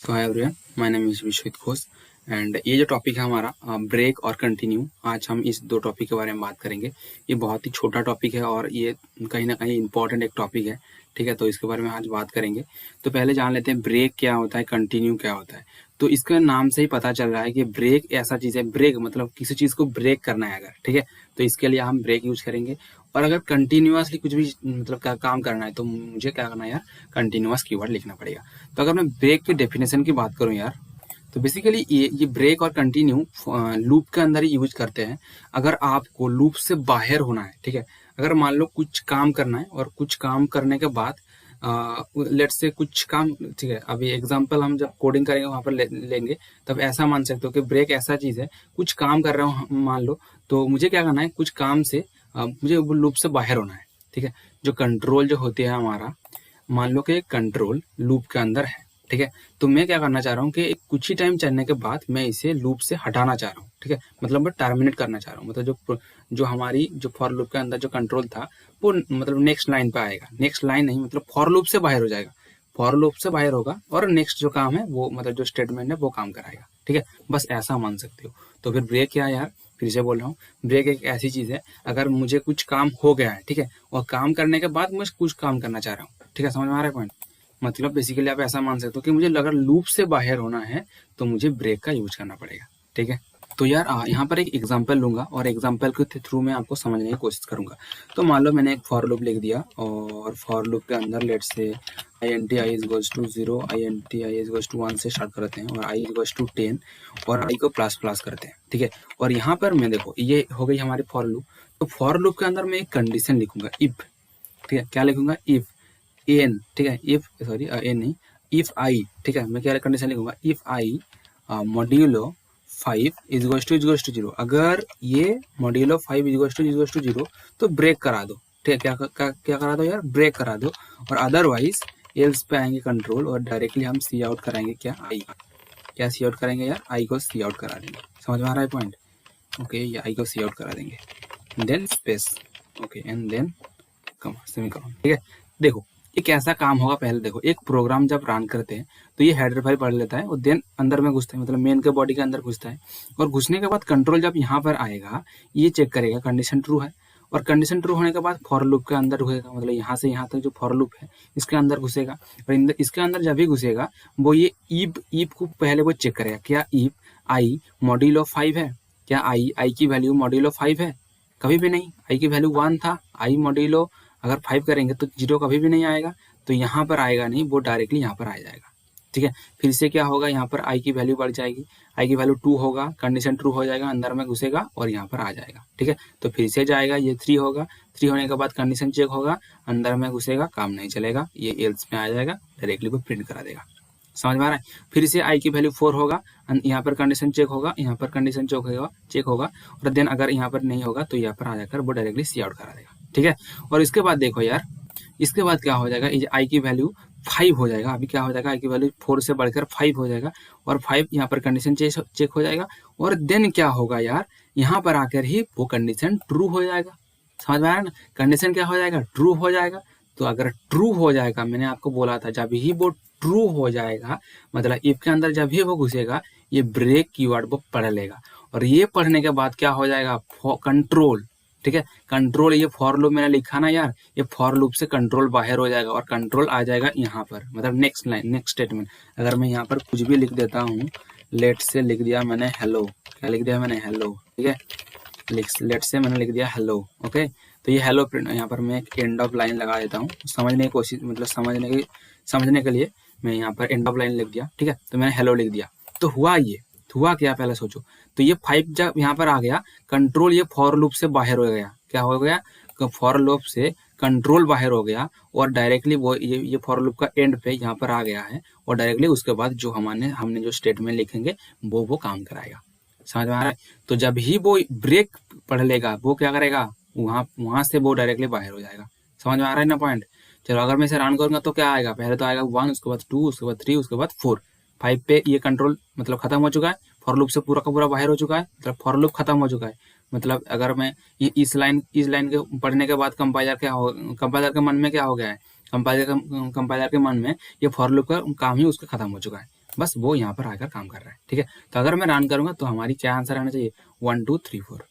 तो hi everyone, my name is Vishwit Ghosh and ये जो टॉपिक है हमारा ब्रेक और कंटिन्यू, आज हम इस दो टॉपिक के बारे में बात करेंगे। ये बहुत ही छोटा टॉपिक है और ये कहीं ना कहीं इंपॉर्टेंट एक टॉपिक है। ठीक है, तो इसके बारे में आज बात करेंगे। तो पहले जान लेते हैं ब्रेक क्या होता है, कंटिन्यू क्या होता है। तो इसके नाम से ही पता चल रहा है कि ब्रेक ऐसा चीज़ है। ब्रेक मतलब किसी चीज़ को ब्रेक करना है अगर, ठीक है, तो इसके लिए हम ब्रेक यूज करेंगे। और अगर कंटिन्यूअसली कुछ भी मतलब काम करना है तो मुझे क्या करना है यार, कंटिन्यूअस कीवर्ड लिखना पड़ेगा। तो अगर मैं ब्रेक की डेफिनेशन की बात करूं यार, तो बेसिकली ये ब्रेक और कंटिन्यू लूप के अंदर ही यूज करते हैं। अगर आपको लूप से बाहर होना है, ठीक है, अगर मान लो कुछ काम करना है और कुछ काम करने के बाद लेट से कुछ काम, ठीक है, अभी एग्जांपल हम जब कोडिंग करेंगे वहां पर लेंगे, तब ऐसा मान सकते हो कि ब्रेक ऐसा चीज है, कुछ काम कर रहा हूँ मान लो, तो मुझे क्या करना है, कुछ काम से मुझे वो लूप से बाहर होना है। ठीक है, जो कंट्रोल जो होती है हमारा, मान लो कि कंट्रोल लूप के अंदर है, ठीक है, तो मैं क्या करना चाह रहा हूँ कि कुछ ही टाइम चलने के बाद मैं इसे लूप से हटाना चाह रहा हूँ। ठीक है, मतलब मैं टर्मिनेट करना चाह रहा हूँ, मतलब जो हमारी जो फॉर लूप के अंदर जो कंट्रोल था वो मतलब नेक्स्ट लाइन पे आएगा। नेक्स्ट लाइन नहीं, मतलब फॉर लूप से बाहर हो जाएगा, फॉर लूप से बाहर होगा और नेक्स्ट जो काम है वो मतलब जो स्टेटमेंट है वो काम कराएगा। ठीक है, बस ऐसा मान सकते हो। तो फिर ब्रेक क्या है यार, फिर से बोल रहा हूँ, ब्रेक एक ऐसी चीज है, अगर मुझे कुछ काम हो गया है, ठीक है, और काम करने के बाद मैं कुछ काम करना चाह रहा हूँ। ठीक है, समझ में आ रहा है पॉइंट। मतलब बेसिकली आप ऐसा मान सकते हो कि मुझे अगर लूप से बाहर होना है तो मुझे ब्रेक का यूज करना पड़ेगा। ठीक है, तो यार यहाँ पर एक एग्जांपल लूंगा और एग्जांपल के थ्रू मैं आपको समझने की कोशिश करूंगा। तो मान लो मैंने एक फॉर लूप लिख दिया और फॉर लूप के अंदर लेट से int i is goes to 0, int i is goes to 1 से स्टार्ट करते हैं और i is goes to 10 और i को प्लस प्लस करते हैं। ठीक है, और यहाँ पर मैं देखो ये हो गई हमारी फॉर लूप। तो फॉर लूप के अंदर मैं एक कंडीशन लिखूंगा, इफ। ठीक है, क्या लिखूंगा, इफ एन, ठीक है, इफ सॉरी एन नहीं, इफ आई, ठीक है, मैं क्या कंडीशन लिखूंगा, if i modulo 5 is goes to 0, अगर ये मॉड्यूलो 5 इज गोस टू 0 तो ब्रेक करा दो। ठीक है, क्या करा दो यार, ब्रेक करा दो। और अदरवाइज एल्स पे आएंगे कंट्रोल और डायरेक्टली हम सी आउट कराएंगे, क्या आई, क्या सी आउट करेंगे यार, आई को सी आउट करा देंगे। समझ में आ रहा है पॉइंट। ओके, ये आई को सी आउट करा देंगे, then space, okay, and then semicolon. ठीक है, देखो ये कैसा काम होगा। पहले देखो, एक प्रोग्राम जब रन करते हैं तो ये हेडर फाइल पढ़ लेता है और देन अंदर में घुसता है, मतलब मेन के बॉडी के अंदर घुसता है। और घुसने के बाद कंट्रोल जब यहाँ पर आएगा, ये चेक करेगा कंडीशन ट्रू है, और कंडीशन ट्रू होने के बाद फॉर लूप के अंदर घुसेगा, मतलब यहाँ से यहाँ तक जो फॉर लूप है इसके अंदर घुसेगा। और इसके अंदर जब भी घुसेगा वो ये ईप को पहले वो चेक करेगा, क्या ईप आई मॉड्यूल ऑफ 5 है, क्या आई की वैल्यू मॉड्यूल ऑफ 5 है, कभी भी नहीं। आई की वैल्यू 1 था, आई मॉड्यूलो अगर 5 करेंगे तो 0 कभी भी नहीं आएगा, तो यहाँ पर आएगा नहीं, वो डायरेक्टली यहाँ पर आ जाएगा। ठीक है, फिर से क्या होगा, यहाँ पर आई की वैल्यू बढ़ जाएगी, आई की वैल्यू 2 होगा, कंडीशन ट्रू हो जाएगा, अंदर में घुसेगा और यहाँ पर आ जाएगा। ठीक है, तो फिर से जाएगा, ये 3 होगा, 3 होने के बाद कंडीशन चेक होगा, अंदर में घुसेगा, काम नहीं चलेगा, ये एल्स में आ जाएगा, डायरेक्टली वो प्रिंट करा देगा। समझ में आ रहा है। फिर से आई की वैल्यू 4 होगा, यहाँ पर कंडीशन चेक होगा, यहाँ पर कंडीशन चेक होगा और देन अगर यहाँ पर नहीं होगा तो यहाँ पर आ जाकर वो डायरेक्टली सी आउट करा देगा। ठीक है, और इसके बाद देखो यार, इसके बाद क्या हो जाएगा, आई की वैल्यू 5 हो जाएगा। अभी क्या हो जाएगा, आई की वैल्यू 4 से बढ़कर 5 हो जाएगा और 5 यहाँ पर कंडीशन चेक हो जाएगा और देन क्या होगा यार, यहाँ पर आकर ही वो कंडीशन ट्रू हो जाएगा। समझ में आया ना, कंडीशन क्या हो जाएगा, ट्रू हो जाएगा। तो अगर ट्रू हो जाएगा, मैंने आपको बोला था जब ही वो ट्रू हो जाएगा, मतलब इफ के अंदर जब ही वो घुसेगा, ये ब्रेक कीवर्ड वो पढ़ लेगा और ये पढ़ने के बाद क्या हो जाएगा, कंट्रोल। ठीक है, कंट्रोल, ये फॉर लूप मैंने लिखा ना यार, ये फॉर लूप से कंट्रोल बाहर हो जाएगा और कंट्रोल आ जाएगा यहाँ पर, मतलब नेक्स्ट लाइन, नेक्स्ट स्टेटमेंट। अगर मैं यहाँ पर कुछ भी लिख देता हूँ, लेट से लिख दिया मैंने हेलो, क्या लिख दिया मैंने, हेलो। ठीक है, लेट से मैंने लिख दिया हेलो। ओके, तो ये हेलो प्रिंट, यहाँ पर मैं एक एंड ऑफ लाइन लगा देता हूँ समझने की कोशिश, मतलब समझने के लिए मैं यहाँ पर एंड ऑफ लाइन लिख दिया। ठीक है, तो मैंने हेलो लिख दिया, तो हुआ क्या पहले सोचो। तो ये 5 जब यहाँ पर आ गया, कंट्रोल ये फॉर लूप से बाहर हो गया, क्या हो गया, फॉर लूप से कंट्रोल बाहर हो गया और डायरेक्टली वो ये फॉर लूप का एंड पे यहाँ पर आ गया है और डायरेक्टली उसके बाद जो हमने जो स्टेटमेंट लिखेंगे वो काम कराएगा। समझ में आ रहा है। तो जब ही वो ब्रेक पढ़ लेगा, वो क्या करेगा, वहां से वो डायरेक्टली बाहर हो जाएगा। समझ में आ रहा है ना पॉइंट। चलो अगर मैं इसे रन करूंगा तो क्या आएगा, पहले तो आएगा 1, उसके बाद 2, उसके बाद 3, उसके बाद 4, 5 पे ये कंट्रोल मतलब खत्म हो चुका है, फॉर लूप से पूरा का पूरा बाहर हो चुका है, मतलब फॉर लूप खत्म हो चुका है। मतलब अगर मैं इस लाइन के पढ़ने के बाद कंपाइलर के मन में क्या हो गया है, कंपाइलर के मन में ये फॉर लूप का काम ही उसका खत्म हो चुका है। बस वो यहाँ पर आकर काम कर रहा है। ठीक है, तो अगर मैं रन करूंगा तो हमारी क्या आंसर आना चाहिए, 1 2 3 4।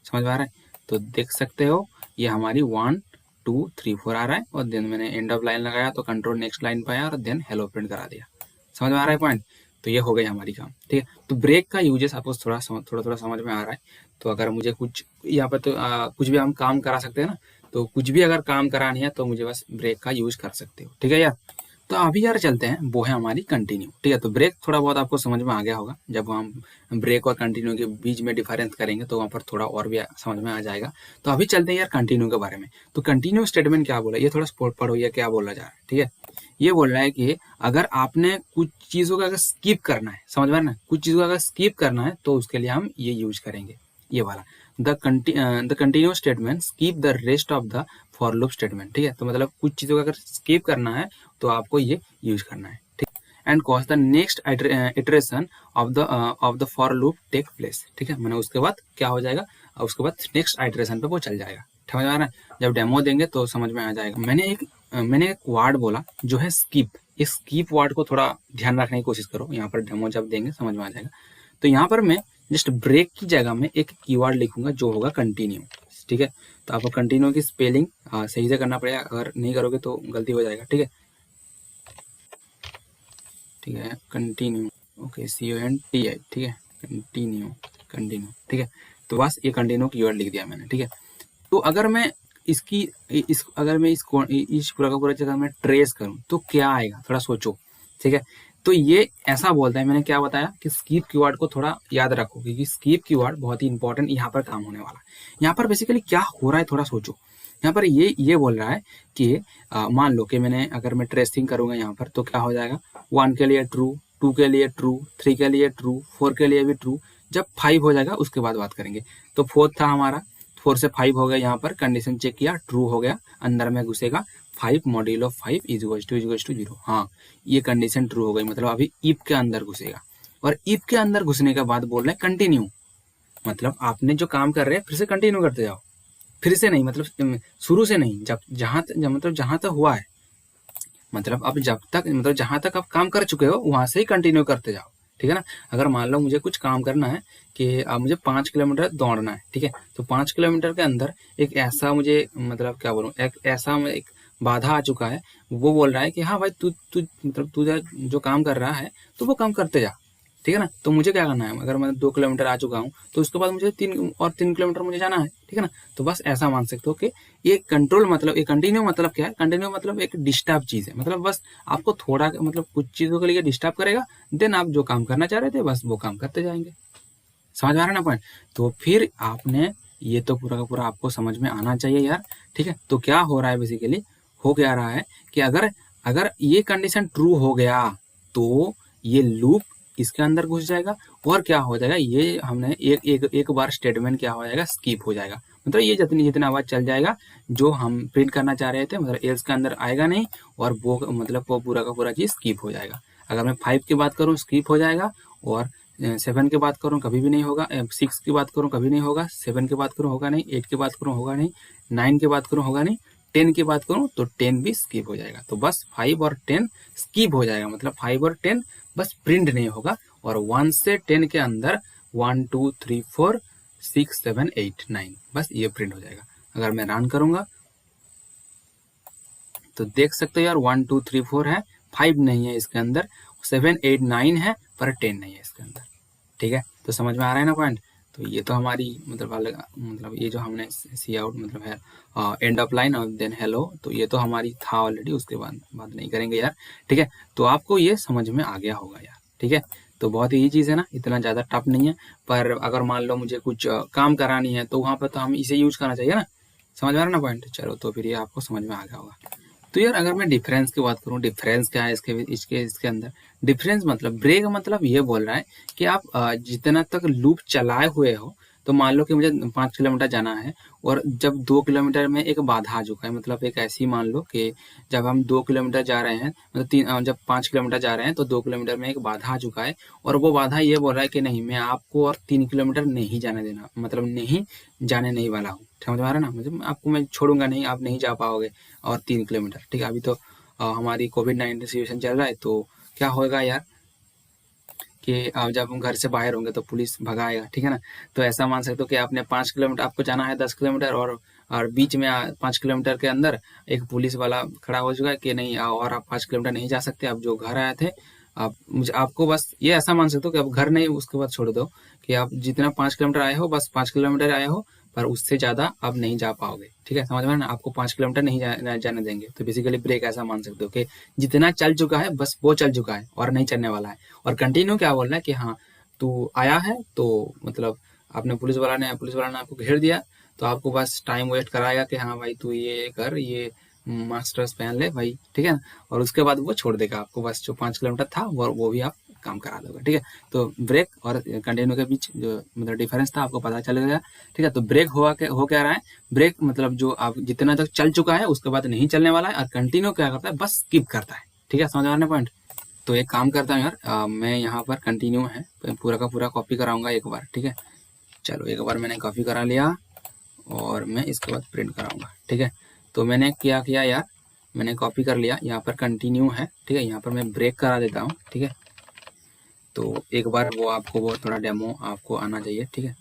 समझ में आ रहा है? तो देख सकते हो ये हमारी 1 2 3 4 आ रहा है, और देन मैंने एंड ऑफ लाइन लगाया तो कंट्रोल नेक्स्ट लाइन पे आया और देन हेलो प्रिंट करा दिया। समझ में आ रहा है पॉइंट? तो ये हो गई हमारी काम। ठीक है, तो ब्रेक का यूजेस आपको थोड़ा थोड़ा समझ में आ रहा है। तो अगर मुझे कुछ यहाँ पर तो कुछ भी हम काम करा सकते हैं ना, तो कुछ भी अगर काम करानी है तो मुझे बस ब्रेक का यूज कर सकते हो। ठीक है यार, तो अभी यार चलते हैं, वो है हमारी कंटिन्यू। ठीक है, तो ब्रेक थोड़ा बहुत आपको समझ में आ गया होगा, जब हम ब्रेक और कंटिन्यू के बीच में डिफरेंस करेंगे तो वहाँ पर थोड़ा और भी समझ में आ जाएगा। तो अभी चलते हैं यार कंटिन्यू के बारे में। तो कंटिन्यू स्टेटमेंट क्या बोला, ये थोड़ा पढ़ो, ये क्या बोला जा रहा है। ठीक है, ये बोल रहा है कि अगर आपने कुछ चीज़ों का अगर स्किप करना है, समझ में ना, कुछ चीज़ों का अगर स्किप करना है तो उसके लिए हम ये यूज करेंगे, ये वाला the continue statement skip the rest of the for loop statement. ठीक है, तो मतलब कुछ चीज़ों का अगर स्किप करना है तो आपको ये यूज करना है। ठीक, and cause the next iteration of the for loop take place. ठीक है, मैंने उसके बाद क्या हो जाएगा, उसके बाद नेक्स्ट आइटरेशन पे वो चल जाएगा। समझ में आ रहा है? जब डेमो देंगे तो समझ में आ जाएगा। मैंने एक वर्ड बोला जो है स्कीप। इस स्कीप वर्ड को थोड़ा ध्यान रखने की कोशिश करो, यहाँ पर डेमो जब देंगे समझ में आ जाएगा। तो यहाँ पर मैं जस्ट ब्रेक की जगह में एक कीवर्ड लिखूंगा जो होगा कंटिन्यू। ठीक है, तो आपको कंटिन्यू की स्पेलिंग सही से करना पड़ेगा, अगर नहीं करोगे तो गलती हो जाएगा। ठीक है, ठीक है, कंटिन्यू, ओके, CONTI। ठीक है, कंटिन्यू, कंटिन्यू। ठीक है, तो बस ये कंटिन्यू कीवर्ड लिख दिया मैंने। ठीक है, तो अगर मैं इसकी अगर मैं इस पूरा का पूरा जगह मैं ट्रेस करूं तो क्या आएगा, थोड़ा सोचो। ठीक है, तो ये ऐसा बोलता है, मैंने क्या बताया कि स्कीप कीवर्ड को थोड़ा याद रखो, क्योंकि स्कीप कीवर्ड बहुत ही इंपॉर्टेंट यहाँ पर काम होने वाला है। यहाँ पर बेसिकली क्या हो रहा है थोड़ा सोचो। यहाँ पर ये बोल रहा है कि मान लो कि मैंने अगर मैं ट्रेसिंग करूंगा यहाँ पर तो क्या हो जाएगा, 1 के लिए ट्रू, 2 के लिए ट्रू, 3 के लिए ट्रू, 4 के लिए भी ट्रू। जब 5 हो जाएगा उसके बाद बात करेंगे। तो 4 था हमारा, 4 से 5 हो गया, यहाँ पर कंडीशन चेक किया, ट्रू हो गया, अंदर में घुसेगा 5 मॉड्यूल ऑफ 5 इज टू 0। हाँ, ये कंडीशन ट्रू हो गई, मतलब अभी इफ के अंदर घुसेगा। और इफ के अंदर घुसने के बाद बोल रहे हैं कंटिन्यू, मतलब आपने जो काम कर रहे हैं फिर से कंटिन्यू करते जाओ। फिर से नहीं, मतलब शुरू से नहीं, जब जहां तक हुआ है, मतलब अब जब तक, मतलब जहां तक आप काम कर चुके हो वहां से ही कंटिन्यू करते जाओ। ठीक है ना, अगर मान लो मुझे कुछ काम करना है कि अब मुझे 5 किलोमीटर दौड़ना है। ठीक है, तो 5 किलोमीटर के अंदर एक ऐसा मुझे, मतलब क्या बोलूं, एक ऐसा एक बाधा आ चुका है। वो बोल रहा है कि हाँ भाई तू तू मतलब तू जो काम कर रहा है तो वो काम करते जा। ठीक है ना, तो मुझे क्या करना है, अगर मैं 2 किलोमीटर आ चुका हूँ तो उसके बाद मुझे 3 किलोमीटर मुझे जाना है। ठीक है ना, तो बस ऐसा मान सकते हो कि ये कंट्रोल, मतलब ये कंटिन्यू मतलब क्या है, कंटिन्यू मतलब एक डिस्टर्ब चीज है, मतलब बस आपको थोड़ा, मतलब कुछ चीजों के लिए डिस्टर्ब करेगा, देन आप जो काम करना चाह रहे थे बस वो काम करते जाएंगे। समझ आ रहा है ना पॉइंट? तो फिर आपने ये तो पूरा का पूरा आपको समझ में आना चाहिए यार। ठीक है, तो क्या हो रहा है बेसिकली, हो क्या रहा है कि अगर अगर ये कंडीशन ट्रू हो गया तो ये लूप इसके अंदर घुस जाएगा, और क्या हो जाएगा, ये हमने एक बार स्टेटमेंट क्या हो जाएगा, स्किप हो जाएगा। मतलब ये जितना आवाज चल जाएगा जो हम प्रिंट करना चाह रहे थे, मतलब एल्स के अंदर आएगा नहीं, और वो मतलब वो पूरा का पूरा चीज स्किप हो जाएगा। अगर मैं 5 की बात करूँ स्किप हो जाएगा, और 7 की बात करूँ कभी भी नहीं होगा, 6 की बात करूँ कभी नहीं होगा, 7 की बात करूँ होगा नहीं, 8 की बात करूँ होगा नहीं, 9 की बात करूँ होगा नहीं, 10 की बात करूँ तो 10 भी स्किप हो जाएगा। तो बस 5 और 10 स्किप हो जाएगा, मतलब 5 और 10 बस प्रिंट नहीं होगा, और 1 से 10 के अंदर 1 2 3 4 6 7 8 9 बस ये प्रिंट हो जाएगा। अगर मैं रन करूंगा तो देख सकते हो यार 1 2 3 4 है, 5 नहीं है इसके अंदर, 7 8 9 है पर 10 नहीं है इसके अंदर। ठीक है, तो समझ में आ रहा है ना पॉइंट? तो ये तो हमारी मतलब अलग, मतलब ये जो हमने सी आउट मतलब है एंड ऑफ लाइन और देन हेलो, तो ये तो हमारी था ऑलरेडी, उसके बाद बात नहीं करेंगे यार। ठीक है, तो आपको ये समझ में आ गया होगा यार। ठीक है, तो बहुत ही चीज़ है ना, इतना ज़्यादा टफ नहीं है। पर अगर मान लो मुझे कुछ काम करानी है तो वहाँ पर तो हम इसे यूज करना चाहिए ना। समझ में आ रहा है ना पॉइंट? चलो, तो फिर ये आपको समझ में आ गया होगा। तो यार अगर मैं डिफरेंस की बात करूं, डिफरेंस क्या है इसके अंदर, डिफरेंस मतलब ब्रेक मतलब ये बोल रहा है कि आप जितना तक लूप चलाए हुए हो, तो मान लो कि मुझे 5 किलोमीटर जाना है, और जब 2 किलोमीटर में एक बाधा आ चुका है, मतलब एक ऐसी मान लो कि जब हम 2 किलोमीटर जा रहे हैं, मतलब जब 5 किलोमीटर जा रहे हैं तो 2 किलोमीटर में एक बाधा आ चुका है, और वो बाधा ये बोल रहा है कि नहीं, मैं आपको और 3 किलोमीटर नहीं जाने देना, मतलब नहीं जाने नहीं वाला हूँ। समझ में आ रहा है ना, मतलब आपको मैं छोड़ूंगा नहीं, आप नहीं जा पाओगे और 3 किलोमीटर। ठीक है, अभी तो हमारी कोविड-19 सिचुएशन चल रहा है, तो क्या होगा यार, कि आप जब हम घर से बाहर होंगे तो पुलिस भगाएगा, ठीक है ना। तो ऐसा मान सकते हो कि आपने 5 किलोमीटर आपको जाना है, 10 किलोमीटर, और बीच में 5 किलोमीटर के अंदर एक पुलिस वाला खड़ा हो चुका है कि नहीं, और आप 5 किलोमीटर नहीं जा सकते, आप जो घर आए थे, आप मुझे आपको बस ये ऐसा मान सकते हो कि आप घर नहीं, उसके बाद छोड़ दो कि आप जितना 5 किलोमीटर आए हो, बस 5 किलोमीटर आए हो, पर उससे ज़्यादा आप नहीं जा पाओगे, ठीक है, समझ में ना। आपको 5 किलोमीटर नहीं जाने देंगे। तो बेसिकली ब्रेक ऐसा मान सकते हो कि जितना चल चुका है बस वो चल चुका है और नहीं चलने वाला है। और कंटिन्यू क्या बोल रहा है कि हाँ, तू आया है तो मतलब आपने पुलिस वाला ने आपको घेर दिया, तो आपको बस टाइम वेस्ट कराएगा कि हाँ भाई तू ये कर, ये मास्टर्स पहन ले भाई, ठीक है ना। और उसके बाद वो छोड़ देगा आपको, बस जो 5 किलोमीटर था वो भी आप काम करा दोगे, ठीक है। तो ब्रेक और कंटिन्यू के बीच जो मतलब डिफरेंस था आपको पता चल गया, ठीक है। तो ब्रेक हो क्या रहा है, ब्रेक मतलब जो आप जितना तक चल चुका है उसके बाद नहीं चलने वाला है, और कंटिन्यू क्या करता है, बस स्किप करता है, ठीक है, समझ में पॉइंट। तो एक काम करता हूँ यार, मैं यहाँ पर कंटिन्यू है पूरा का पूरा कॉपी कराऊंगा एक बार, ठीक है। चलो एक बार मैंने कॉपी करा लिया और मैं इसके बाद प्रिंट कराऊंगा, ठीक है। तो मैंने क्या किया यार, मैंने कॉपी कर लिया, यहाँ पर कंटिन्यू है, ठीक है, यहाँ पर मैं ब्रेक करा देता हूँ, ठीक है। तो एक बार वो थोड़ा डेमो आपको आना चाहिए, ठीक है।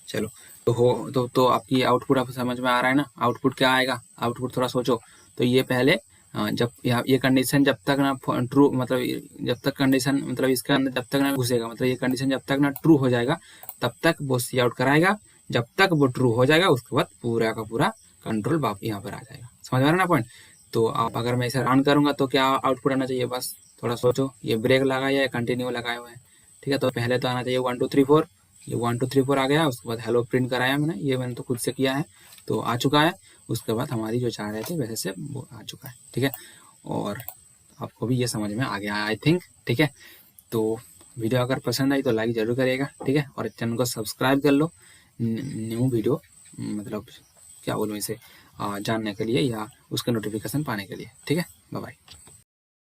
चलो, तो आपकी आउटपुट आपको समझ में आ रहा है ना। आउटपुट क्या आएगा, आउटपुट थोड़ा सोचो। तो ये पहले जब ये कंडीशन जब तक ना ट्रू, मतलब जब तक कंडीशन मतलब इसके अंदर जब तक ना घुसेगा, मतलब ये कंडीशन जब तक ना ट्रू हो जाएगा तब तक वो सी आउट कराएगा। जब तक वो ट्रू हो जाएगा उसके बाद पूरा का पूरा कंट्रोल यहाँ पर आ जाएगा, समझ में आ रहा है ना पॉइंट। तो आप अगर मैं इसे रन करूंगा तो क्या आउटपुट आना चाहिए, बस थोड़ा सोचो। ये ब्रेक लगाया या कंटिन्यू लगाए हुए हैं, ठीक है। तो पहले तो आना चाहिए 1 2 3 4, ये 1 2 3 4 आ गया। उसके बाद हेलो प्रिंट कराया मैंने, ये मैंने तो खुद से किया है, तो आ चुका है। उसके बाद हमारी जो चाह रहे थे वैसे से वो आ चुका है, ठीक है। और आपको भी ये समझ में आ गया आई थिंक, ठीक है। तो वीडियो अगर पसंद आई तो लाइक जरूर करिएगा, ठीक है। और चैनल को सब्सक्राइब कर लो न्यू वीडियो मतलब क्या बोलूँ इसे जानने के लिए या उसका नोटिफिकेशन पाने के लिए, ठीक है। Bye bye.